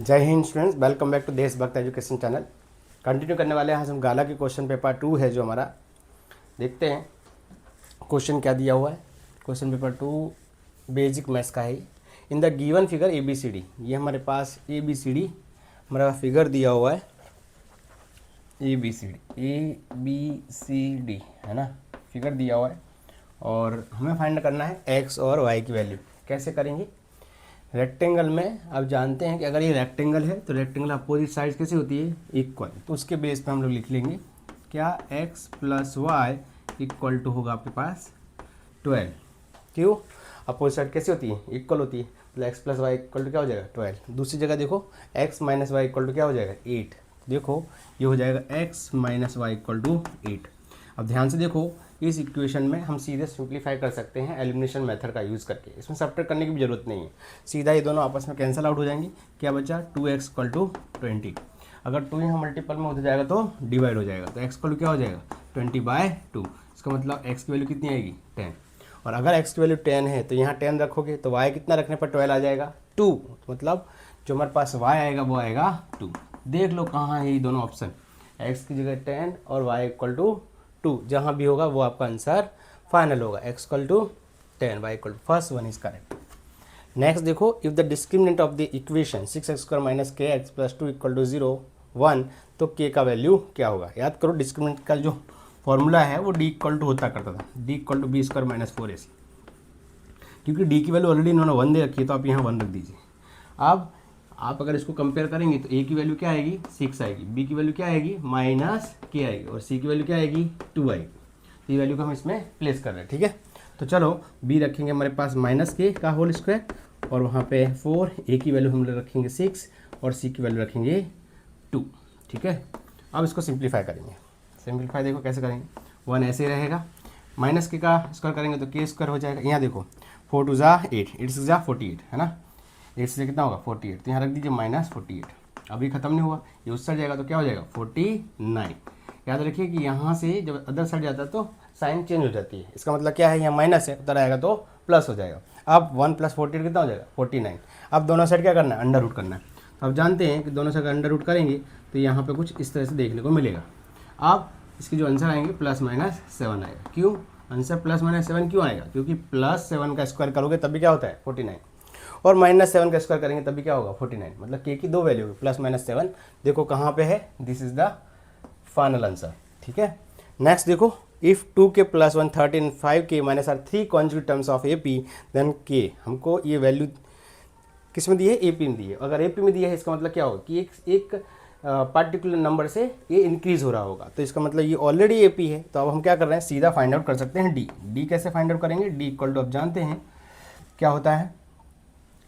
जय Hind students, welcome back to Deshbhakt education channel. Continue करने वाले हैं हम गाला के क्वेश्चन पेपर 2 है जो हमारा। देखते हैं क्वेश्चन क्या दिया हुआ है। क्वेश्चन पेपर 2 बेसिक मैथ्स का है। In the given figure ABCD, ये हमारे पास ABCD हमारा फिगर दिया हुआ है। ABCD है ना, फिगर दिया हुआ है और हमें फाइंड करना है x और y की वैल्यू। कैसे करेंगे? रेक्टेंगल में आप जानते हैं कि अगर ये रेक्टेंगल है तो रेक्टेंगल अपोजिट साइड कैसी होती है? इक्वल। तो उसके बेस पे हम लोग लिख लेंगे क्या x plus Y equal to होगा आपके पास 12। क्यों? अपोजिट साइड कैसी होती है? इक्वल होती है। तो x plus Y equal to क्या हो जाएगा? 12। दूसरी जगह देखो x minus Y equal to क्या हो जाएगा? 8। देखो ये हो जाएगा x minus Y equal to 8। अब ध्यान से देखो, इस इक्वेशन में हम सीधे सिंप्लीफाई कर सकते हैं एलिमिनेशन मेथड का यूज़ करके। इसमें सब्ट्रैक्ट करने की भी जरूरत नहीं है, सीधा ये दोनों आपस में कैंसिल आउट हो जाएंगे। क्या बचा? 2x equal to 20। अगर 2 यहाँ मल्टीपल में हो जाएगा तो डिवाइड हो जाएगा, तो x इक्वल टू क्या हो जाएगा? 20/2। इसका मतलब x की वैल्यू कितनी आएगी? 10। और अगर x की वैल्यू 10 है तो यहाँ 10 रखोगे तो y कितना रखने पर 12 आ जाएगा? 2। मतलब जो हमारे पास y आएगा वो आएगा 2। देख लो कहाँ है ये दोनों ऑप्शन, x की जगह 10 और y इक्वल टू 2। जहाँ भी होगा वो आपका आंसर फाइनल होगा। x equal to 10, y equal to first one is correct. Next देखो, if the discriminant of the equation 6x² minus kx plus 2 equal to 0 1, तो k का वैल्यू क्या होगा? याद करो डिस्क्रिमिनेंट का जो फॉर्मूला है वो d इक्वल टू होता करता था, d equal to b² minus 4ac। क्योंकि d की वैल्यू ऑलरेडी इन्होंने 1 दे रखी है तो आप यहाँ 1 रख दीजिए। अब आप अगर इसको कंपेयर करेंगे तो a की वैल्यू क्या आएगी? 6 आएगी, b की वैल्यू क्या आएगी? माइनस k आएगी और c की वैल्यू क्या आएगी? 2 आएगी। तो ये वैल्यू को हम इसमें प्लेस कर रहे हैं, ठीक है। तो चलो b रखेंगे हमारे पास माइनस k का होल स्क्वायर और वहाँ पे 4, a की वैल्यू हम लोग रखेंगे 6 और c की वैल्यू रखेंगे 2, ठीक है। अब इसको सिंप्लीफाई करेंगे। सिंप्लीफाई देखो कैसे करेंगे, 1 ऐसे ही रहेगा, माइनस k का स्क्वायर करेंगे तो k² हो जाएगा। यहाँ देखो 4 2 ज़ा 8, 8 6 ज़ा 48 है ना, 8 से कितना होगा? 48। तो यहाँ रख दीजिए माइनस 48। अभी खत्म नहीं हुआ, ये उस साइड जाएगा तो क्या हो जाएगा? 49। याद रखिए कि यहाँ से जब अदर साइड जाता है तो साइन चेंज हो जाती है। इसका मतलब क्या है, यहाँ माइनस है, उधर आएगा तो प्लस हो जाएगा। अब 1 प्लस 48 कितना हो जाएगा? 49। अब दोनों साइड क्या करना है? अंडर रूट करना है। तो अब जानते हैं कि दोनों साइड अंडर रूट करेंगे तो यहाँ पे कुछ इस तरह से देखने को मिलेगा। अब इसके जो आंसर आएंगे प्लस माइनस 7 आएगा। क्यों आंसर प्लस माइनस 7 क्यों आएगा? क्योंकि प्लस 7 का स्क्वायर करोगे तभी क्या होता है? 49, और माइनस 7 का स्क्वायर करेंगे तभी क्या होगा? 49। मतलब k की दो वैल्यू होगी, प्लस माइनस 7। देखो कहाँ पे है, this is the final answer, ठीक है। नेक्स्ट देखो, if 2k plus 1 13 5k minus R 3 conjugate terms of AP then k। हमको ये वैल्यू किस में दी है? AP में दी है। अगर AP में दी है इसका मतलब क्या होगा कि एक पार्टिकुलर नंबर से ये इंक्रीज हो रहा होगा, तो इसका मतलब ये ऑलरेडी AP है। तो अब हम क्या कर रहे हैं, सीधा फाइंड आउट कर सकते हैं d कैसे फाइंड आउट करेंगे? d इक्वल टू, अब जानते हैं क्या होता है,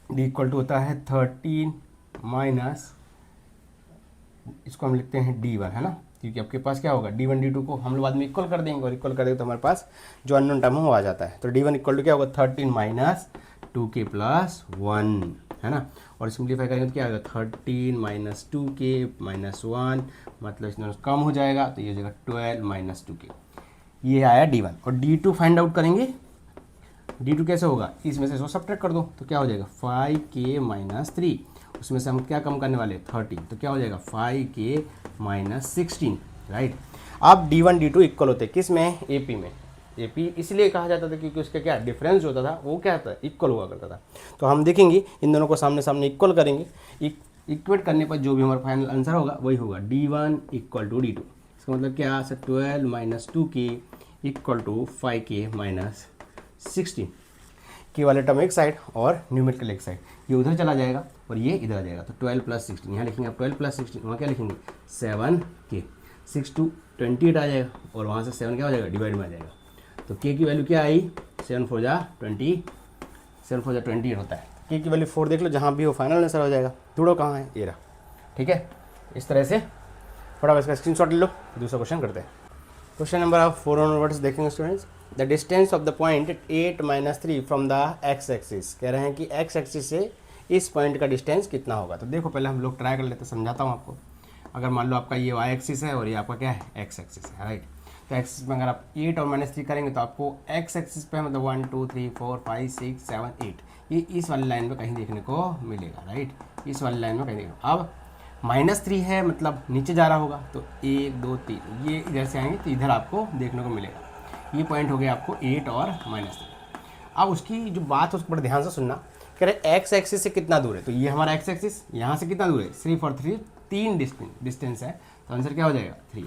d इक्वल टू होता है 13 माइनस, इसको हम लिखते हैं d1 है ना, क्योंकि आपके पास क्या होगा? d1 d2 को हम लोग बाद में इक्वल कर देंगे और इक्वल कर देंगे तो हमारे पास जो अननोन टर्म है वो आ जाता है। तो d1 इक्वल टू क्या होगा? 13 माइनस 2k प्लस 1 है ना, और सिंप्लीफाई करेंगे तो क्या आएगा? 13 माइनस 2k माइनस 1, मतलब इसमें कम हो जाएगा तो ये हो जाएगा 12 माइनस 2k। ये आया d1। और d2 फाइंड आउट करेंगे, d2 कैसे होगा? इसमें से इसको सब्ट्रैक्ट कर दो तो क्या हो जाएगा? 5k minus 3। उसमें से हम क्या कम करने वाले? 13। तो क्या हो जाएगा? 5k minus 16, right. अब d1 d2 इक्वल होते हैं किस में? AP में। AP इसलिए कहा जाता था क्योंकि उसका क्या डिफरेंस जो होता था वो क्या था? इक्वल हुआ करता था। तो हम देखेंगे इन दोनों को सामने सामने इक्वल करेंगे, इक्वेट करने पर जो भी हमारा फाइनल आंसर होगा वही होगा d1 इक्वल टू d2। इसका मतलब क्या? 12 minus 2k equal to 5k minus 16। के वाले टर्म एक साइड और न्यूमेरिकल एक साइड, ये उधर चला जाएगा और ये इधर आ जाएगा। तो 12 प्लस 16 यहाँ लिखेंगे, आप 12 प्लस 16 वहाँ क्या लिखेंगे? 7k। 6 to 28 आ जाएगा और वहाँ से 7 क्या हो जाएगा? डिवाइड में आ जाएगा। तो k की वैल्यू क्या आई? 7 4 जा 20, 7 4 जा 28 होता है। k की वैल्यू 4 देख लो, जहाँ भी हो फाइनल आंसर हो जाएगा। ढूंढो कहाँ है, ये रहा, ठीक है। इस तरह से फटाफट इसका स्क्रीनशॉट ले लो, दूसरा क्वेश्चन करते हैं। क्वेश्चन नंबर आप 4 ऑनवर्ड्स देखेंगे students. The distance of the point 8 minus 3 from the x axis. कह रहे हैं कि x एक्सिस से इस पॉइंट का डिस्टेंस कितना होगा। तो देखो पहले हम लोग ट्राई कर लेते हैं, समझाता हूँ आपको। अगर मान लो आपका ये y एक्सिस है और ये आपका क्या है? x एक्सिस है, राइट। तो एक्स एक्सिस में अगर आप 8 और -3 करेंगे तो आपको एक्स एक्सिस पे मतलब 1 2 3 4 5 6 7 8 ये इस वाली लाइन में कहीं देखने को मिलेगा, राइट, इस वाली लाइन में कहीं देखने। अब -3 है मतलब नीचे जा रहा होगा, तो 1 2 3 ये इधर से आएंगे तो इधर आपको देखने को मिलेगा। ये पॉइंट हो गया आपको 8 और -3। अब उसकी जो बात है उसको बड़े ध्यान से सुनना, कह रहे एक्स एक्सिस से कितना दूर है, तो ये हमारा एक्स एक्सिस यहाँ से कितना दूर है 3 और 3 3 डिस्टेंस है, तो आंसर क्या हो जाएगा 3।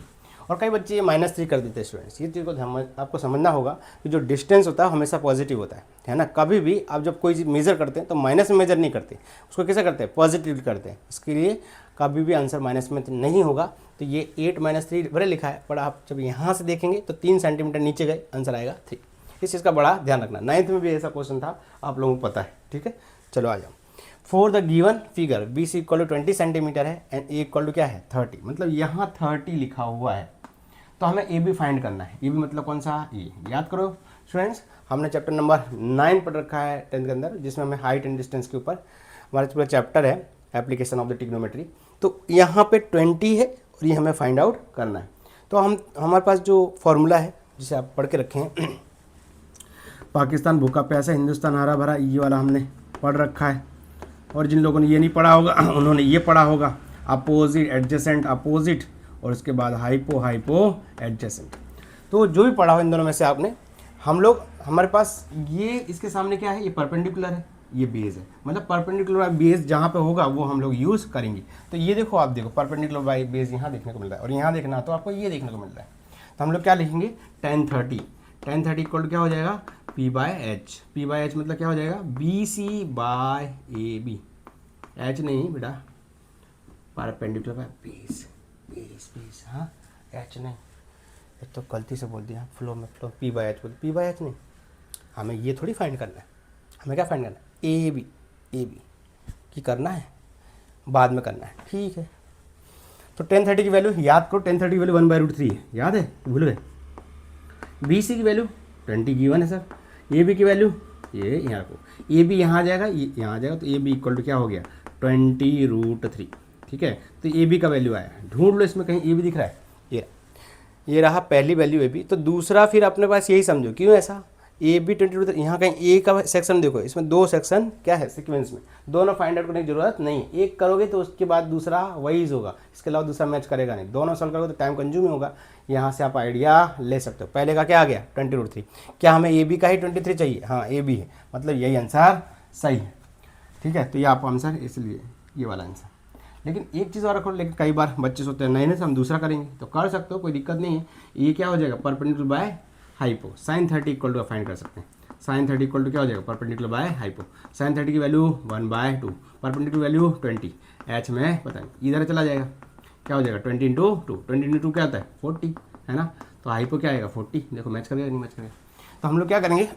और कई बच्चे ये -3 कर देते हैं स्टूडेंट्स, ये चीज़ को आपको समझना होगा कि जो डिस्टेंस होता है हमेशा पॉजिटिव होता है ना। कभी भी आप जब कोई चीज़ मेजर करते हैं तो माइनस में मेजर नहीं करते, उसको कैसे करते हैं पॉजिटिव करते हैं। इसके लिए कभी भी आंसर माइनस में नहीं होगा। तो ये 8 -3 भले लिखा है, पर आप जब यहाँ से देखेंगे तो 3 सेंटीमीटर नीचे गए, आंसर आएगा 3। इस चीज़ का बड़ा ध्यान रखना, 9th में भी ऐसा क्वेश्चन था, आप लोगों को पता है, ठीक है। चलो आ जाओ। For the given figure B C equal to 20 centimetre है एंड ए इक्वल टू क्या है 30, मतलब यहाँ 30 लिखा हुआ है, तो हमें ए बी फाइंड करना है। ए बी मतलब कौन सा, ए। याद करो स्टूडेंट्स, हमने चैप्टर नंबर 9 पढ़ रखा है 10th के अंदर, जिसमें हमें हाइट एंड डिस्टेंस के ऊपर हमारा पूरा चैप्टर है एप्लीकेशन ऑफ द ट्रिग्नोमेट्री। तो यहाँ पे 20 है और ये हमें फाइंड आउट करना है। तो हमारे पास जो फॉर्मूला है जिसे आप पढ़ के रखे हैं, पाकिस्तान भूखा प्यासा हिंदुस्तान हरा भरा, ये वाला हमने पढ़ रखा है। और जिन लोगों ने ये नहीं पढ़ा होगा उन्होंने ये पढ़ा होगा, अपोजिट एडजेसेंट अपोजिट, और उसके बाद हाइपो हाइपो एडजेसेंट। तो जो भी पढ़ा हो इन दोनों में से आपने, हम लोग हमारे पास ये इसके सामने क्या है, ये परपेंडिकुलर है, ये बेस है, मतलब परपेंडिकुलर बेस जहाँ पे होगा वो हम लोग यूज़ करेंगे। तो ये देखो, आप देखो परपेंडिकुलर बाई बेस यहाँ देखने को मिल रहा है, और यहाँ देखना तो आपको ये देखने को मिल रहा है। तो हम लोग क्या लिखेंगे, tan 30 इक्वल टू क्या हो जाएगा P/H। P/H मतलब क्या हो जाएगा BC/AB। H नहीं बेटा, परपेंडिकुलर बाय बेस, बेस हाँ, H नहीं, ये तो गलती से बोल दिया फ्लो में, फ्लो P/H बोल, P/H नहीं, हमें ये थोड़ी फाइंड करना है। हमें क्या फाइंड करना है, ए बी की करना है, बाद में करना है, ठीक है। तो tan 30 की वैल्यू याद करो, tan 30 की वैल्यू 1/√3 है, याद है, भूल गए। BC की वैल्यू 20 गिवन है सर, AB की वैल्यू ये यहाँ रखो, AB यहाँ आ जाएगा, ये यहाँ आ जाएगा, तो AB इक्वल टू क्या हो गया 20√3, ठीक है। तो AB का वैल्यू आया, ढूंढ लो इसमें कहीं AB दिख रहा है, ये रहा पहली वैल्यू AB। तो दूसरा फिर अपने पास यही समझो, क्यों ऐसा, AB 20√3, यहाँ कहीं A का सेक्शन देखो, इसमें 2 सेक्शन क्या है सीक्वेंस में, दोनों फाइंड आउट करने की जरूरत नहीं, एक करोगे तो उसके बाद दूसरा वही होगा, इसके अलावा दूसरा मैच करेगा नहीं, दोनों सॉल्व करोगे तो टाइम कंज्यूम होगा। यहाँ से आप आइडिया ले सकते हो। पहले का क्या आ गया 20√3, क्या हमें AB का ही 23 चाहिए, हाँ AB है, मतलब यही आंसर सही है, ठीक है। तो ये आपको आंसर, इसलिए ये वाला आंसर। लेकिन एक चीज़ और रखो, लेकिन कई बार बच्चे सोचते हैं नहीं तो हम दूसरा करेंगे, तो कर सकते हो, कोई दिक्कत नहीं है। ये क्या हो जाएगा perpendicular by hypo, sin 30 equal to find कर सकते हैं, sin 30 इक्वल टू क्या हो जाएगा परपेंडिकुलर बाय हाइपो, sin 30 की वैल्यू 1/2, परपेंडिकुलर वैल्यू 20, H में पता नहीं इधर चला जाएगा, क्या हो जाएगा 20 × 2, 20 × 2 क्या आता है 40, है ना। तो हाइपो क्या आएगा 40, देखो मैच करेगा नहीं मैच करेगा। तो हम लोग क्या करेंगे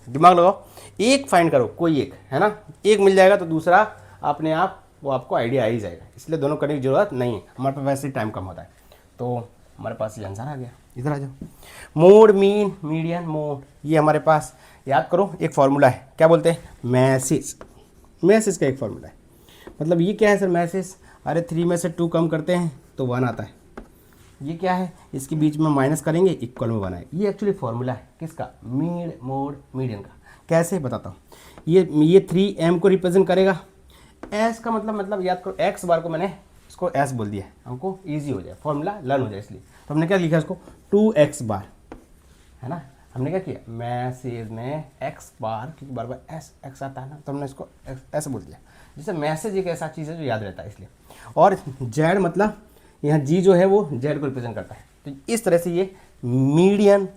दिमाग लगाओ, एक फाइंड करो, कोई एक, है ना, एक मिल जाएगा तो दूसरा अपने आप वो आपको आइडिया आ ही जाएगा, इसलिए दोनों करने की जरूरत नहीं है, हमारे पास वैसे ही टाइम कम होता है। तो हमारे पास ये आंसर आ गया, इधर आ जाओ। मोड मीन मीडियन मोड, ये हमारे पास याद करो एक फार्मूला है, क्या बोलते हैं मैसेज का एक फार्मूला है। मतलब ये क्या है सर मैसेज, अरे 3 में से 2 कम करते हैं तो 1 आता है। ये क्या है, इसके बीच में माइनस करेंगे इक्वल में 1 है। ये एक्चुअली फार्मूला है किसका, मोड मीडियन का। कैसे बताता हूँ, ये 3m को रिप्रेजेंट करेगा, s का मतलब याद करो x बार को मैंने इसको s बोल दिया, हमको इजी हो जाए फॉर्मूला लर्न हो जाए, इसलिए तो हमने क्या लिखा इसको 2x बार, है ना। हमने क्या किया मैसेज में x बार, क्योंकि बार बार x आता है ना, तो हमने इसको ऐसे बोल दिया। जैसे मैसेज एक ऐसा चीज़ है जो याद रहता है, इसलिए। और z मतलब यहाँ g जो है वो z को रिप्रेजेंट करता है। तो इस तरह से ये मीडियन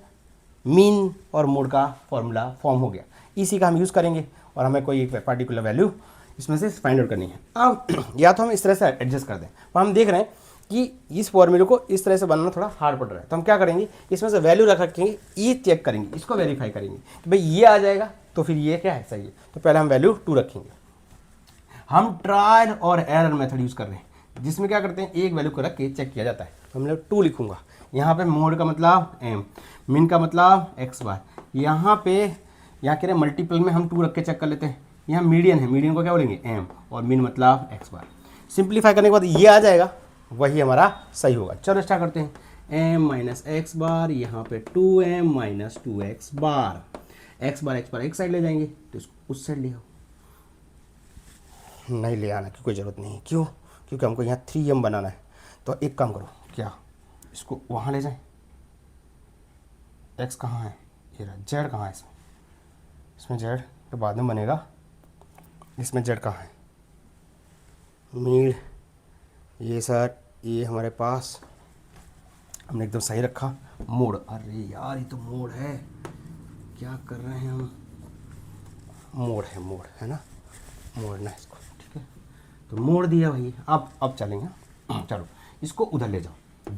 मीन और मोड का फॉर्मूला फॉर्म हो गया, इसी का हम यूज़ करेंगे और हमें कोई एक पर्टिकुलर वैल्यू इसमें से फाइंड आउट करनी है। अब या तो हम इस तरह से एडजस्ट कर दें, पर हम देख रहे हैं कि इस फॉर्मूले को इस तरह से बनाना थोड़ा हार्ड पड़ रहा है, तो हम क्या करेंगे इसमें से वैल्यू रख रखेंगे, ये चेक करेंगे, इसको वेरीफाई करेंगे कि भाई ये आ जाएगा तो फिर ये क्या है सही है। तो पहले हम वैल्यू 2 रखेंगे। हम ट्रायल और एरर मेथड यूज़ कर रहे हैं, जिसमें क्या करते हैं एक वैल्यू को रख के चेक किया जाता है। तो हम लोग 2 लिखूंगा, यहाँ पे मोड का मतलब m, मीन का मतलब x बार, यहाँ कह रहे मल्टीपल में हम 2 रख के चेक कर लेते हैं। यहाँ मीडियन है, मीडियन को क्या बोलेंगे m, और मीन मतलब x बार। सिंप्लीफाई करने के बाद ये आ जाएगा, वही हमारा सही होगा। चलो स्टार्ट करते हैं। एम माइनस एक्स बार, यहाँ पे 2m माइनस 2x बार। एक्स बार एक साइड ले जाएंगे तो इसको उस साइड ले आओ, नहीं ले आना की कोई ज़रूरत नहीं है। क्यों? क्योंकि हमको यहाँ 3m बनाना है। तो एक काम करो, क्या इसको वहाँ ले जाएं? x कहाँ है? ये रहा। z कहाँ है इसमें? इसमें z तो बाद में बनेगा, इसमें z कहाँ है? मीड ये सर, ये हमारे पास हमने एकदम सही रखा। मोड़, अरे यार ये तो मोड़ है, क्या कर रहे हैं हम? मोड़ है ना, मोड़ना है इसको, ठीक है। तो मोड़ दिया भाई। अब चलेंगे, चलो इसको उधर ले जाओ।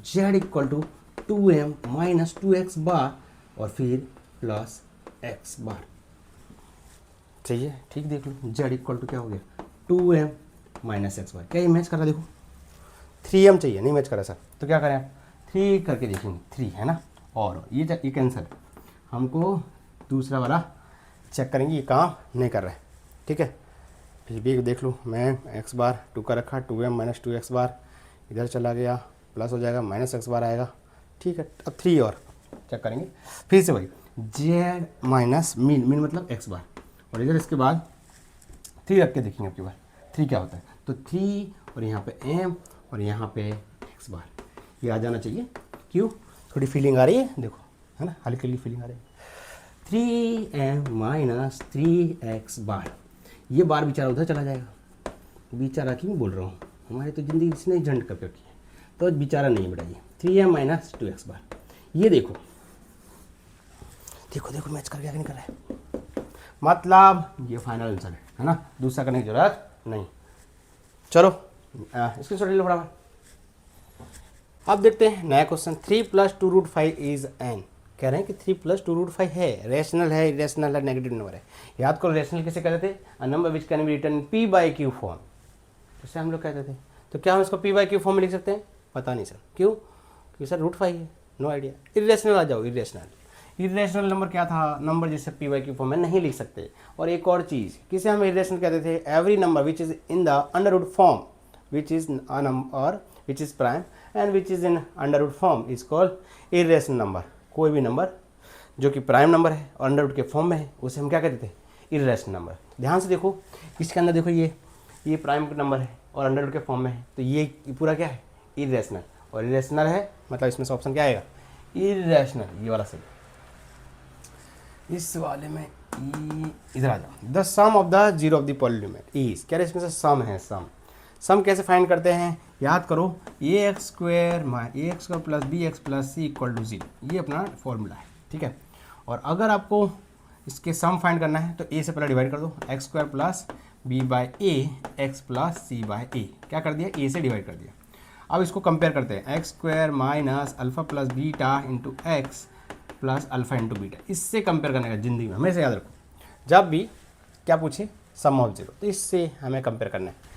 z equal to 2m minus 2x bar और फिर प्लस x बार, चाहिए? ठीक, देख लो z इक्वल टू क्या हो गया 2m माइनस एक्स बार। क्या ये मैच कर रहा है? देखो 3m चाहिए, नहीं मैच कर रहा सर, तो क्या करें आप 3 करके देखेंगे, 3 है ना। और ये कैंसर, हमको दूसरा वाला चेक करेंगे, ये काम नहीं कर रहा है, ठीक है। फिर भी देख लो, मैं x बार 2 का रखा, 2m माइनस 2x बार इधर चला गया, प्लस हो जाएगा, माइनस x बार आएगा, ठीक है। अब 3 और चेक करेंगे फिर से वही, z माइनस मीन मतलब x बार, और इधर इसके बाद 3 रख के देखेंगे आपकी बार 3 क्या होता है। तो 3 और यहाँ पे m और यहाँ पे x बार, ये आ जाना चाहिए। क्यों? थोड़ी फीलिंग आ रही है, देखो है ना, हल्की हल्की फीलिंग आ रही है। 3m माइनस 3x बार, ये बार बेचारा उधर चला जाएगा। बेचारा क्यों बोल रहा हूँ, हमारी तो ज़िंदगी इसने झंड कर रखी है, तो बेचारा नहीं बढ़ाइए। 3m माइनस 2x बार, ये देखो देखो देखो मैच कर गया कि नहीं कर रहा है, मतलब ये फाइनल आंसर है ना, दूसरा करने की जरूरत नहीं। चलो इसको छोड़ लो बराबर। अब देखते हैं नया क्वेश्चन। 3 + 2√5 इज एन, कह रहे हैं कि 3 + 2√5 है, रेशनल है, इरेशनल है, नेगेटिव नंबर है। याद करो रेशनल किसे कहते थे? A number which can be written p/q form, जैसे हम लोग कहते थे। तो क्या हम इसको p/q फॉर्म में लिख सकते हैं? पता नहीं सर, क्यों? क्योंकि सर √5 है, नो आइडिया। इरेशनल आ जाओ, इरेशनल नंबर क्या था? नंबर जिसे p/q फॉर्म में नहीं लिख सकते। और एक और चीज़, किसे हम इरेशनल कहते थे? Every number which is in the under form which is or which is prime and which is in under form is called irrational number. कोई भी नंबर जो कि प्राइम नंबर है और अंडर के फॉर्म में है, उसे हम क्या कहते थे? Irrational number. ध्यान से देखो, इसके अंदर देखो, ये प्राइम नंबर है और अंडर के फॉर्म में है, तो ये पूरा क्या है? इरेशनल। और इरेशनल है मतलब इसमें से ऑप्शन क्या आएगा? इरेशनल, ये वाला सही। इस वाले में इधर आ जाओ। The sum of the zero of the polynomial is, क्या इसमें से सम है। सम कैसे फाइंड करते हैं? याद करो, ax² plus bx plus c equal to 0, ये अपना फॉर्मूला है, ठीक है। और अगर आपको इसके सम फाइंड करना है तो a से पहले डिवाइड कर दो, x² plus b/a x plus c/a, क्या कर दिया? a से डिवाइड कर दिया। अब इसको कंपेयर करते हैं, x² minus alpha plus beta into x plus alpha into beta. इससे कंपेयर करने का ज़िंदगी में हमेशा याद रखो, जब भी क्या पूछे सम ऑफ जीरो, तो इससे हमें कंपेयर करना है।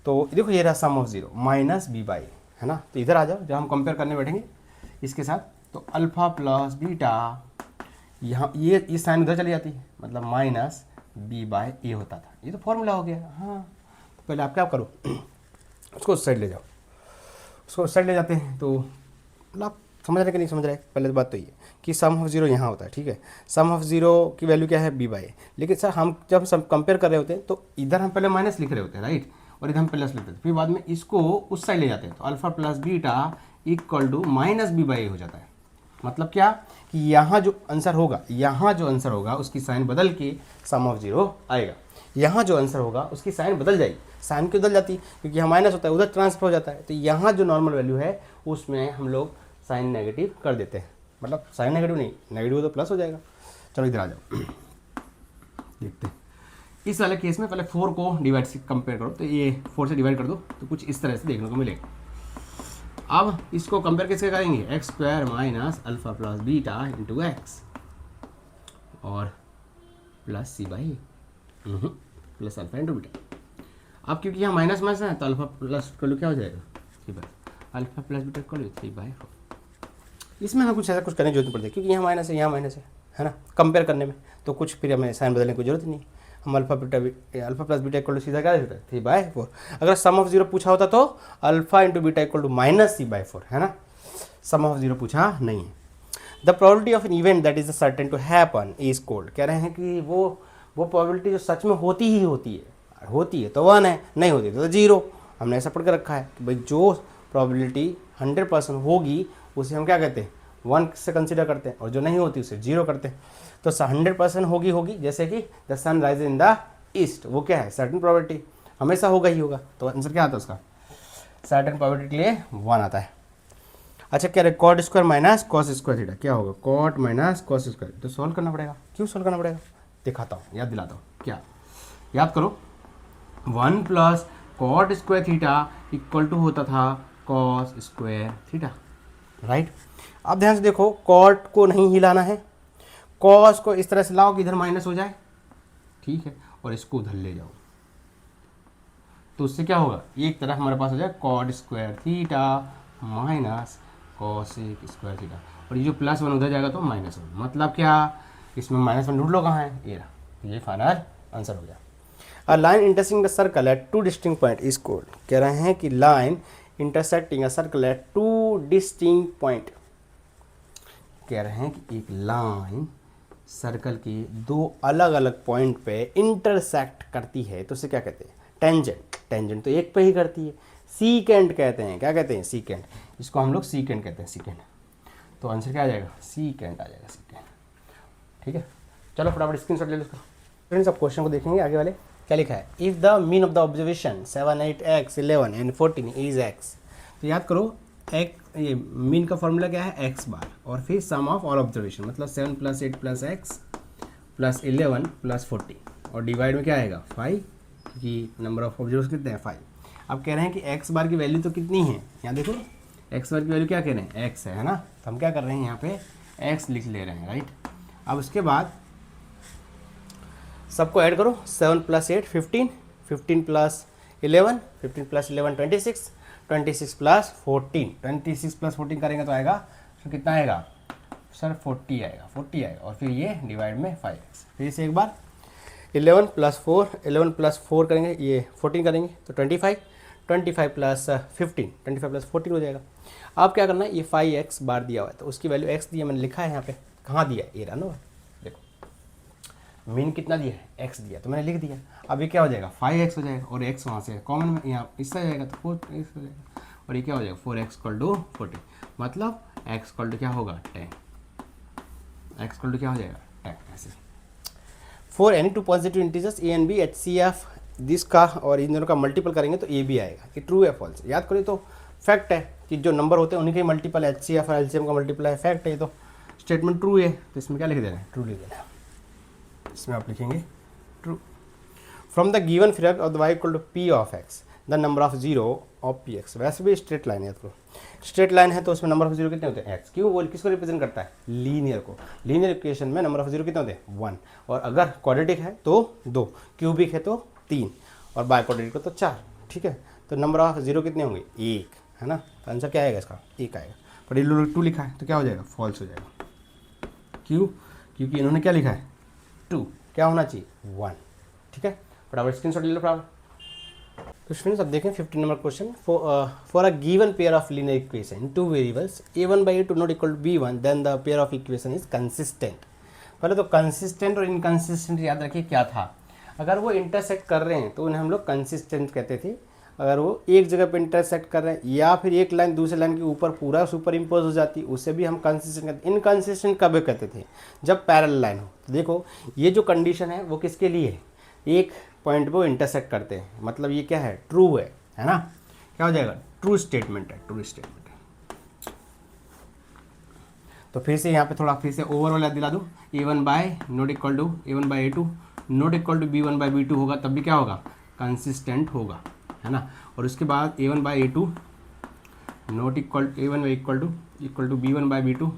तो देखो ये रहा सम ऑफ जीरो माइनस b/a, है ना। तो इधर आ जाओ, जब हम कंपेयर करने बैठेंगे इसके साथ, तो अल्फा प्लस बीटा, यहाँ ये साइन उधर चली जाती है, मतलब माइनस b/a होता था। ये तो फॉर्मूला हो गया। हाँ, तो पहले आप क्या करो, उसको उस साइड ले जाओ, उसको उस साइड ले जाते हैं। तो मतलब आप समझ रहे कि नहीं समझ रहे? पहले बात तो ये कि सम ऑफ जीरो यहाँ होता है, ठीक है। सम ऑफ जीरो की वैल्यू क्या है? b/a। लेकिन सर हम जब कंपेयर कर रहे होते हैं तो इधर हम पहले माइनस लिख रहे होते हैं, राइट, और इधर हम प्लस लिखते थे, फिर बाद में इसको उस साइड ले जाते हैं, तो alpha plus beta equal to minus b/a हो जाता है। मतलब क्या कि यहाँ जो आंसर होगा उसकी साइन बदल के सम ऑफ जीरो आएगा। यहाँ जो आंसर होगा उसकी साइन बदल जाएगी, साइन क्यों बदल जाती है? क्योंकि यहाँ माइनस होता है, उधर ट्रांसफर हो जाता है। तो यहाँ जो नॉर्मल वैल्यू है उसमें हम लोग साइन नेगेटिव कर देते हैं, मतलब साइन नेगेटिव नहीं, नेगेटिव तो प्लस हो जाएगा। चलो इधर आ जाओ, देखते हैं। इस वाले केस में पहले 4 को डिवाइड से कंपेयर करो, तो ये 4 से डिवाइड कर दो तो कुछ इस तरह से देखने को मिलेगा। अब इसको कंपेयर किसके करेंगे? x² minus alpha plus beta into x और plus c/a plus alpha into beta. अब क्योंकि यहाँ माइनस माइनस है तो अल्फा प्लस क्या हो जाएगा? 3/4, अल्फा प्लस बीटा इक्वल 3/4। इसमें हमें कुछ ऐसा कुछ करने की जरूरत नहीं पड़ती, क्योंकि यहाँ माइनस है ना, कंपेयर करने में। तो कुछ फिर हमें साइन बदलने की जरूरत नहीं। हम alpha plus beta equal to सीधा क्या देता है? 3/4। अगर सम ऑफ जीरो पूछा होता तो alpha into beta equal to minus c/4, है ना। सम ऑफ जीरो पूछा नहीं है। The probability of an event that is certain to happen is called, कह रहे हैं कि वो प्रोबेबिलिटी जो सच में होती ही होती है तो 1 है, नहीं होती तो 0। हमने ऐसा पढ़ के रखा है कि भाई जो प्रोबेबिलिटी 100% होगी उसे हम क्या कहते हैं 1 से कंसिडर करते हैं, और जो नहीं होती उसे 0 करते हैं। तो 100% होगी, जैसे कि the sun rise in the east, वो क्या है सर्टेन प्रोबेबिलिटी, हमेशा होगा ही होगा। तो आंसर क्या आता है उसका, सर्टेन प्रोबेबिलिटी के लिए 1 आता है। अच्छा कह रहे cot square minus cos square theta, क्या होगा कॉट माइनस कॉस स्क्वायर, तो सॉल्व करना पड़ेगा। क्यों सॉल्व करना पड़ेगा, दिखाता हूँ, याद दिलाता हूँ। क्या याद करो, 1 plus cot square theta equal to होता था कॉस स्क्वायर थीटा, राइट। अब ध्यान से देखो, कॉट को नहीं हिलाना है, कॉस को इस तरह से लाओ कि इधर माइनस हो जाए, ठीक है, और इसको उधर ले जाओ, तो उससे क्या होगा, एक तरफ हमारे पास हो जाए cot square theta minus cosec square theta, और ये जो +1 उधर जाएगा तो -1, मतलब क्या, इसमें -1 ढूंढ लो कहाँ है, ये रहा, तो ये फाइनल आंसर हो गया। A line intersecting the circle eight 2 distinct point is called, कह रहे हैं कि line intersecting a circle eight 2 distinct point, कह रहे हैं कि एक लाइन सर्कल के 2 अलग अलग पॉइंट पे इंटरसेक्ट करती है तो उसे क्या कहते हैं, टेंजेंट। टेंजेंट तो एक पे ही करती है, सीकेंट कहते हैं, क्या कहते हैं सीकेंट, इसको हम लोग सीकेंट कहते हैं, सीकेंट। तो आंसर क्या आ जाएगा, सीकेंट आ जाएगा, सीकेंट, ठीक है। चलो फटाफट स्क्रीनशॉट ले लो इसका। फ्रेंड्स अब क्वेश्चन को देखेंगे आगे वाले, क्या लिखा है, if the mean of the observation 7, 8, x, 11 and 14 is x, तो याद करो ये मीन का फॉर्मूला क्या है, x बार, और फिर सम ऑफ ऑल ऑब्जर्वेशन, मतलब 7 + 8 + x + 11 + 40, और डिवाइड में क्या आएगा 5, क्योंकि नंबर ऑफ ऑब्जर्वेशन कितने हैं 5। अब कह रहे हैं कि x बार की वैल्यू तो कितनी है, यहाँ देखो x बार की वैल्यू क्या कह रहे हैं, x है ना, तो हम क्या कर रहे हैं यहाँ पे x लिख ले रहे हैं, राइट। अब उसके बाद सबको ऐड करो, 7 + 8 15, 15 + 11, 15 + 11 26, 26 + 14, 26 + 14 करेंगे तो आएगा, तो कितना आएगा सर 40 आएगा, 40 आएगा, और फिर ये डिवाइड में 5x, फिर से एक बार 11 + 4, 11 + 4 करेंगे, ये 14 करेंगे तो 25, 25 + 15, 25 + 14 हो जाएगा। अब क्या करना है, ये 5x बार दिया हुआ है तो उसकी वैल्यू x दी है, मैंने लिखा है यहाँ पे, कहाँ दिया है, ये रहा ना, देखो मीन कितना दिया है x दिया, तो मैंने लिख दिया। अब ये क्या हो जाएगा 5x हो जाएगा, और x वहाँ से कॉमन में यहाँ इससे जाएगा तो 4x हो जाएगा, और ये क्या हो जाएगा 4x = 40, मतलब x = क्या होगा 10, x = क्या हो जाएगा 10, ऐसे। For any 2 positive integers a and b HCF this का और इन दोनों का मल्टीपल करेंगे तो a भी आएगा, ये ट्रू है फॉल्स, याद करिए तो फैक्ट है कि जो नंबर होते हैं उन्हीं के मल्टीपल HCF और LCM का मल्टीपल है, फैक्ट है, तो स्टेटमेंट ट्रू है, तो इसमें क्या लिख देना है, ट्रू लिख देना है, इसमें आप लिखेंगे true. From the given figure of the y = p of x the number of zero of P x, वैसे भी स्ट्रेट लाइन है, तो स्ट्रेट लाइन है तो उसमें नंबर ऑफ जीरो कितने होते हैं एक्स, क्यों, वो किसको रिप्रेजेंट करता है, लीनियर को, लीनियर इक्वेशन में नंबर ऑफ जीरो कितने होते हैं 1, और अगर क्वाड्रेटिक है तो 2, क्यूबिक है तो 3, और बाय क्वाड्रेटिक हो तो 4, ठीक है। तो नंबर ऑफ जीरो कितने होंगे 1, है ना, तो आंसर क्या आएगा इसका 1 आएगा, पर ये 2 लिखा है तो क्या हो जाएगा फॉल्स हो जाएगा, क्यों, क्योंकि इन्होंने क्या लिखा है 2, क्या होना चाहिए 1, ठीक है। फटाफट स्क्रीनशॉट ले लो फटाफट। तो स्टूडेंट्स अब देखें 15 number question, for a given pair of linear equation 2 variables a1/a2 not equal to b1 then the pair of equation is consistent. पहले तो कंसिस्टेंट और इनकंसिस्टेंट याद रखिए क्या था, अगर वो इंटरसेक्ट कर रहे हैं तो उन्हें हम लोग कंसिस्टेंट कहते थे, अगर वो एक जगह पे इंटरसेक्ट कर रहे हैं या फिर एक लाइन दूसरे लाइन के ऊपर पूरा सुपर इम्पोज हो जाती, उसे भी हम कंसिस्टेंट कहते हैं। इनकंसिस्टेंट कब कहते थे, जब पैरेलल लाइन हो। तो देखो ये जो कंडीशन है वो किसके लिए है, एक पॉइंट पे वो इंटरसेक्ट करते हैं, मतलब ये क्या है ट्रू है ना, क्या हो जाएगा ट्रू स्टेटमेंट है, ट्रू स्टेटमेंट है। तो फिर से यहाँ पे थोड़ा फिर से ओवरऑल याद दिला दूँ, a1/a2 not equal to b1/b2 होगा, तब भी क्या होगा कंसिस्टेंट होगा, है ना। और उसके बाद a1/a2 not equal to b1/b2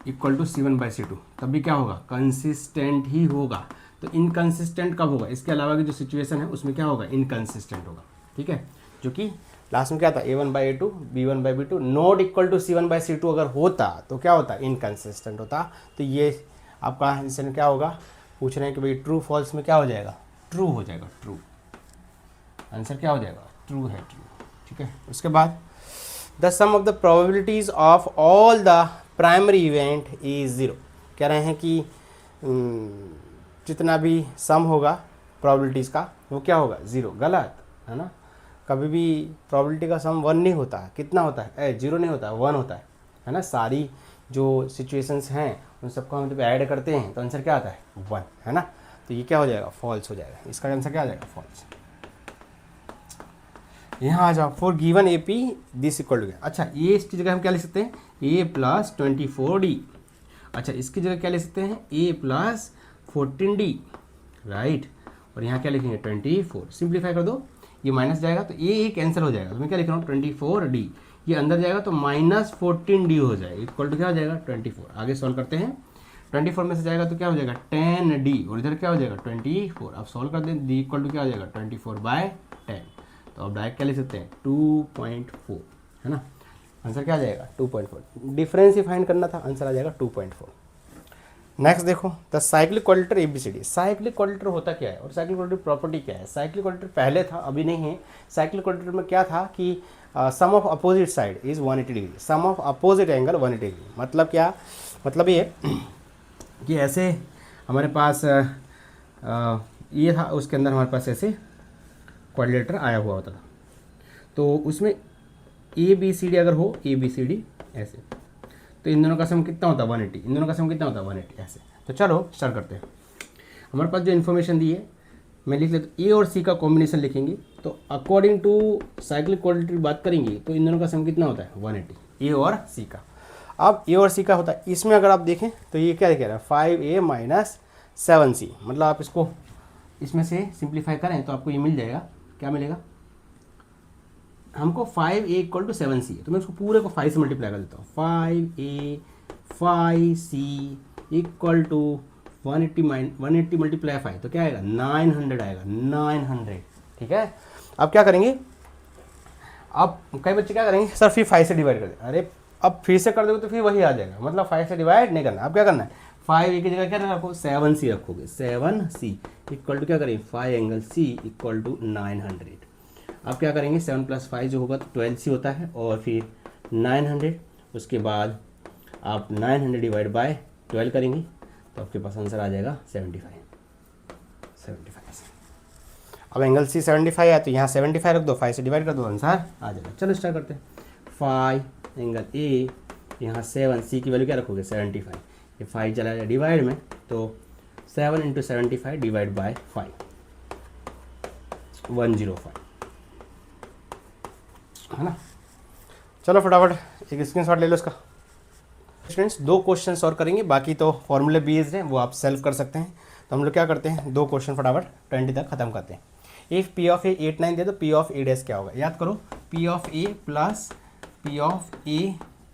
equal to c1/c2, तब भी क्या होगा कंसिस्टेंट ही होगा। तो इनकंसिस्टेंट कब होगा, इसके अलावा की जो सिचुएशन है उसमें क्या होगा इनकंसिस्टेंट होगा, ठीक है। जो कि लास्ट में क्या था a1/a2 b1/b2 not equal to c1/c2 अगर होता तो क्या होता इनकंसिस्टेंट होता। तो ये आपका आंसर क्या होगा, पूछ रहे हैं कि भाई ट्रू फॉल्स में क्या हो जाएगा, ट्रू हो जाएगा, ट्रू आंसर क्या हो जाएगा ट्रू है, ट्रू, ठीक है। उसके बाद the sum of the probabilities of all the primary event is zero. कह रहे हैं कि जितना भी सम होगा प्रोबेबिलिटीज़ का वो क्या होगा, ज़ीरो। गलत है ना, कभी भी प्रोबेबिलिटी का सम वन नहीं होता है। कितना होता है, ज़ीरो नहीं होता है, वन होता है ना। सारी जो सिचुएशंस हैं उन सबको हम जब ऐड करते हैं तो आंसर क्या आता है, वन, है ना। तो ये क्या हो जाएगा, फॉल्स हो जाएगा। इसका आंसर क्या आ जाएगा, फॉल्स। यहाँ आ जाओ, for given A P this equal to, अच्छा ये इसकी जगह हम क्या लिख सकते हैं, ए प्लस 24D। अच्छा इसकी जगह क्या लिख सकते हैं, ए प्लस 14D, राइट। और यहाँ क्या लिखेंगे, 24। सिंप्लीफाई कर दो, ये माइनस जाएगा तो ए कैंसिल हो जाएगा। तो मैं क्या लिख रहा हूँ, 24D। ये अंदर जाएगा तो माइनस 14D हो जाएगा, इक्वल टू क्या हो जाएगा, 24। आगे सॉल्व करते हैं, 24 में से जाएगा तो क्या हो जाएगा, 10D, और इधर क्या हो जाएगा, 24। अब सॉल्व कर दें, डी इक्वल टू क्या हो जाएगा, 24/10। तो अब डायरेक्ट क्या लिख सकते हैं, 2.4, है ना। आंसर क्या आ जाएगा, 2.4। डिफरेंस ही फाइंड करना था, आंसर आ जाएगा 2.4। नेक्स्ट देखो, द साइक्लिक क्वाड्रेटर ABCD। साइक्लिक क्वाड्रेटर होता क्या है और साइक्लिक क्वाड्रेटर प्रॉपर्टी क्या है। साइक्लिक क्वाड्रेटर पहले था, अभी नहीं है। साइक्लिक क्वाड्रेटर में क्या था कि sum of opposite side is 180 degree, sum of opposite angle 180 degree. मतलब क्या, मतलब ये कि ऐसे हमारे पास ये था, उसके अंदर हमारे पास ऐसे क्वाड्रेटर आया हुआ होता था। तो उसमें ABCD अगर हो, ABCD ऐसे, तो इन दोनों का सम कितना होता है, 180। इन दोनों का सम कितना होता है, 180 ऐसे। तो चलो स्टार्ट करते हैं। हमारे पास जो इन्फॉर्मेशन दी है मैं लिख लेता हूँ, A और C का कॉम्बिनेशन लिखेंगे। तो अकॉर्डिंग टू साइक्लिक क्वाड्रेटर की बात करेंगे तो इन दोनों का सम कितना होता है, 180, A और C का। अब A और C का होता है, इसमें अगर आप देखें तो ये क्या कह रहा है, 5A माइनस 7C। मतलब आप इसको इसमें से सिंप्लीफाई करें तो आपको ये मिल जाएगा, क्या मिलेगा हमको, 5A इक्वल टू 7C है। तो मैं उसको पूरे को 5 से मल्टीप्लाई कर देता हूँ। 5A 5C equal to 180 multiply 5, तो क्या आएगा, 900 आएगा, 900। ठीक है। अब क्या करेंगे, अब कई बच्चे क्या करेंगे, सर फिर 5 से डिवाइड कर दें। अरे अब फिर से कर दोगे तो फिर वही आ जाएगा, मतलब 5 से डिवाइड नहीं करना। अब क्या करना है, 5A की जगह क्या रखो, 7C रखोगे। 7C इक्वल टू क्या करेंगे, 5 एंगल C इक्वल टू 900। अब क्या करेंगे, 7 + 5 जो होगा तो 12C होता है, और फिर 900। उसके बाद आप 900 डिवाइड बाय 12 करेंगे तो आपके पास आंसर आ जाएगा 75। अब एंगल C 75 है तो यहाँ 75 रख दो, 5 से डिवाइड कर दो, आंसर आ जाएगा। चलो स्टार्ट करते हैं। 5 एंगल A, यहाँ 7C की वैल्यू क्या रखोगे, 75। ये 5 चला जाए डिवाइड में, तो 7 × 75 डिवाइड बाय 5, 105, है ना। चलो फटाफट एक स्क्रीनशॉट ले लो इसका। स्टूडेंट्स 2 क्वेश्चन सॉल्व करेंगे, बाकी तो फॉर्मूले बेस्ड हैं, वो आप सेल्फ कर सकते हैं। तो हम लोग क्या करते हैं, 2 क्वेश्चन फटाफट 20 तक खत्म करते हैं। इफ P ऑफ A 8 9 दे तो P ऑफ A डैश क्या होगा, याद करो। P of A plus P of A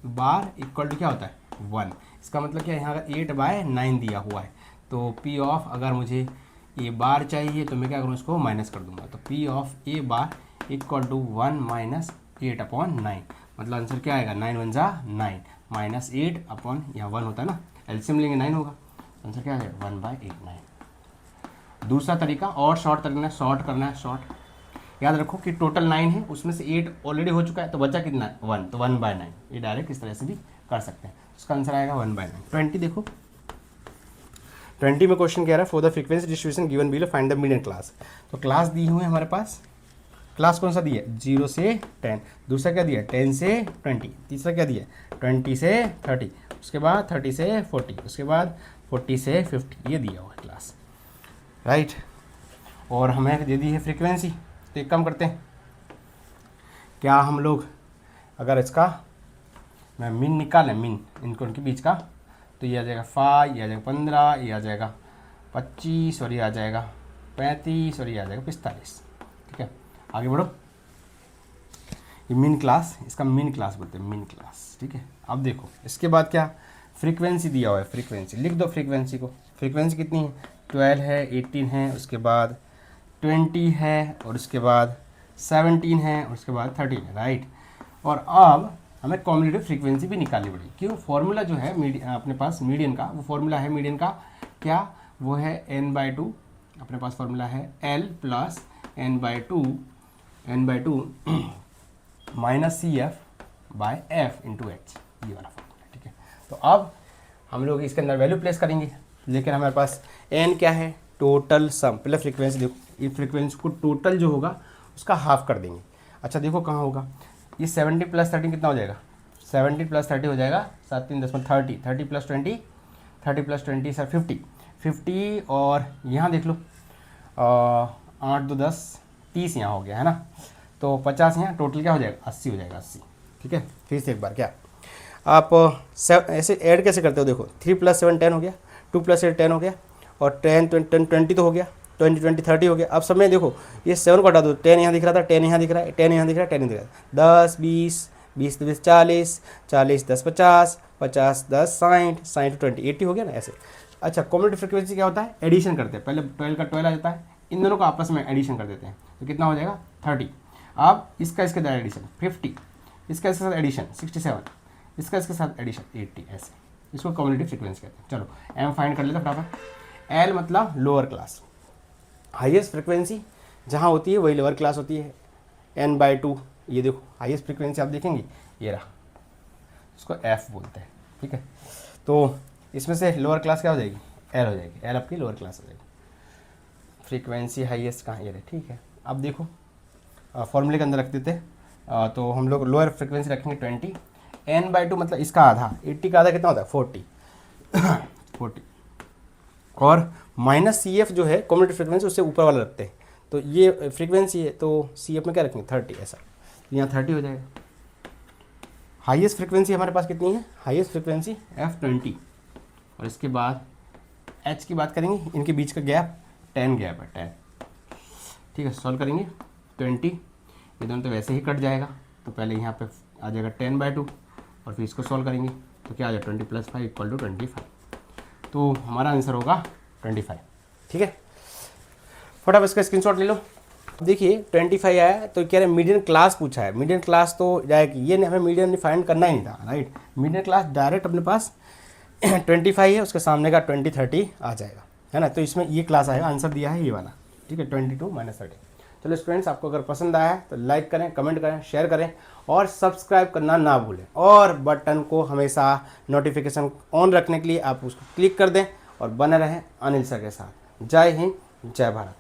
bar equal to क्या होता है, 1। इसका मतलब क्या है, यहाँ अगर 8/9 दिया हुआ है तो P ऑफ, अगर मुझे A बार चाहिए तो मैं क्या करूँ, इसको माइनस कर दूंगा। तो P of A bar equal to 1 minus 8/9। मतलब आंसर क्या आएगा, 9 × 1 = 9 माइनस 8 अपॉन, यहाँ 1 होता है ना, एलसीएम लेंगे 9 होगा। आंसर क्या है, 1/8 9। दूसरा तरीका और शॉर्ट करना है, शॉर्ट। याद रखो कि टोटल 9 है, उसमें से 8 ऑलरेडी हो चुका है, तो बचा कितना है, 1, तो 1/9। ये डायरेक्ट इस तरह से भी कर सकते हैं। उसका आंसर आएगा 1/9। 20 देखो, 20 में क्वेश्चन कह रहा है, for the frequency distribution given below find the median class. तो क्लास दी हुई है हमारे पास, क्लास कौन सा दिया है, 0 से 10। दूसरा क्या दिया है, 10 से 20। तीसरा क्या दिया है, 20 से 30। उसके बाद 30 से 40। उसके बाद 40 से 50। ये दिया हुआ है क्लास, राइट। और हमें दे दी है फ्रीक्वेंसी। तो एक काम करते हैं, क्या हम लोग अगर इसका मैं मीन निकालें, मीन इनको उनके बीच का, तो ये आ जाएगा 5, ये आ जाएगा 15, ये आ जाएगा 25, और ये आ जाएगा 35, और ये आ जाएगा 45। ठीक है, आगे बढ़ो। ये मीन क्लास, इसका मीन क्लास बोलते हैं, मीन क्लास। ठीक है, अब देखो इसके बाद क्या, फ्रीक्वेंसी दिया हुआ है, फ्रीक्वेंसी लिख दो। फ्रीक्वेंसी को, फ्रीक्वेंसी कितनी है, 12 है, 18 है, उसके बाद 20 है, और उसके बाद 17 है, और उसके बाद 13 है, राइट। और अब हमें कॉम्युलेटिव फ्रीक्वेंसी भी निकालनी पड़ेगी। क्यों, फॉर्मूला जो है अपने पास मीडियन का, वो फॉर्मूला है मीडियन का क्या, वो है n/2। अपने पास फॉर्मूला है L + n/2 minus CF by F into H, ये वाला फॉर्मूला, ठीक है। तो अब हम लोग इसके अंदर वैल्यू प्लेस करेंगे, लेकिन हमारे पास एन क्या है, टोटल सम, पहले फ्रीक्वेंसी देखो, ये फ्रीक्वेंसी को टोटल जो होगा उसका हाफ कर देंगे। अच्छा देखो कहाँ होगा, ये 70 प्लस 13 कितना हो जाएगा, 70 प्लस 30 हो जाएगा 7 3 10 30, 30 प्लस 20, 30 प्लस 20 सर 50, 50 और यहाँ देख लो 8 2 10 30 यहाँ हो गया है ना, तो 50 यहाँ, टोटल क्या हो जाएगा 80 हो जाएगा 80, ठीक है। फिर से एक बार क्या आप ऐसे ऐड कैसे करते हो, देखो 3 प्लस 7 10 हो गया, 2 प्लस 8 10 हो गया, और 10 20 तो हो गया, 20 20 30 हो गया। अब सब में देखो ये 7 को हटा दो, 10 यहाँ दिख रहा था, 10 यहाँ दिख रहा है, 10 यहाँ दिख रहा है, 10 यहाँ दिख रहा है, 10 20 20 20 40 40 10 50 50 10 60 60 20 80 हो गया ना ऐसे। अच्छा कॉम्युलेटिव फ्रीक्वेंसी क्या होता है, एडिशन करते हैं, पहले 12 का 12 आ जाता है, इन दोनों को आपस में एडिशन कर देते हैं, तो कितना हो जाएगा 30। अब इसका इसके साथ एडिशन 50, इसका इसके साथ एडिशन 67, इसका इसके साथ एडिशन 80, ऐसे इसको कॉम्युलेटिव फ्रीक्वेंसी कहते हैं। चलो एम फाइंड कर लेते हैं फटाफट। एल मतलब लोअर क्लास, हाईएस्ट फ्रीक्वेंसी जहाँ होती है वही लोअर क्लास होती है, n/2, ये देखो हाईएस्ट फ्रीक्वेंसी आप देखेंगे ये रहा, इसको एफ बोलते हैं, ठीक है। तो इसमें से लोअर क्लास क्या हो जाएगी, एल हो जाएगी, एल आपकी लोअर क्लास हो जाएगी। फ्रीक्वेंसी हाईएस्ट कहाँ, ये रहे, ठीक है। अब देखो फॉर्मूले के अंदर रख देते हैं, तो हम लोग लोअर फ्रीक्वेंसी रखेंगे 20, n/2 मतलब इसका आधा, 80 का आधा कितना होता है 40 40, और माइनस सी एफ जो है कॉम्युलेटिव फ्रीक्वेंसी उससे ऊपर वाला रखते हैं, तो ये फ्रीक्वेंसी है, तो सी एफ में क्या रखेंगे 30, ऐसा यहाँ 30 हो जाएगा। हाईएस्ट फ्रीक्वेंसी हमारे पास कितनी है, हाईएस्ट फ्रीक्वेंसी F20, और इसके बाद H की बात करेंगे, इनके बीच का गैप 10 गैप है 10, ठीक है। सॉल्व करेंगे 20, ये दोनों तो वैसे ही कट जाएगा, तो पहले यहाँ पे आ जाएगा 10/2, और फिर इसको सॉल्व करेंगे तो क्या आ जाएगा 20 + 5 = 25, तो हमारा आंसर होगा 25, ठीक है। फटाफट इसका स्क्रीनशॉट ले लो। देखिए 25 आया है, तो कह रहे हैं मीडियन क्लास पूछा है, मीडियन क्लास तो जाएगी, ये हमें मीडियन फाइंड करना ही नहीं था, राइट। मीडियन क्लास डायरेक्ट अपने पास 25 है, उसके सामने का 20 30 आ जाएगा, है ना, तो इसमें ये क्लास आएगा, आंसर दिया है ये वाला, ठीक है 22 - 30। चलो स्टूडेंट्स, आपको अगर पसंद आया है तो लाइक करें, कमेंट करें, शेयर करें, और सब्सक्राइब करना ना भूलें, और बटन को हमेशा नोटिफिकेशन ऑन रखने के लिए आप उसको क्लिक कर दें, और बने रहें अनिल सर के साथ। जय हिंद, जय भारत।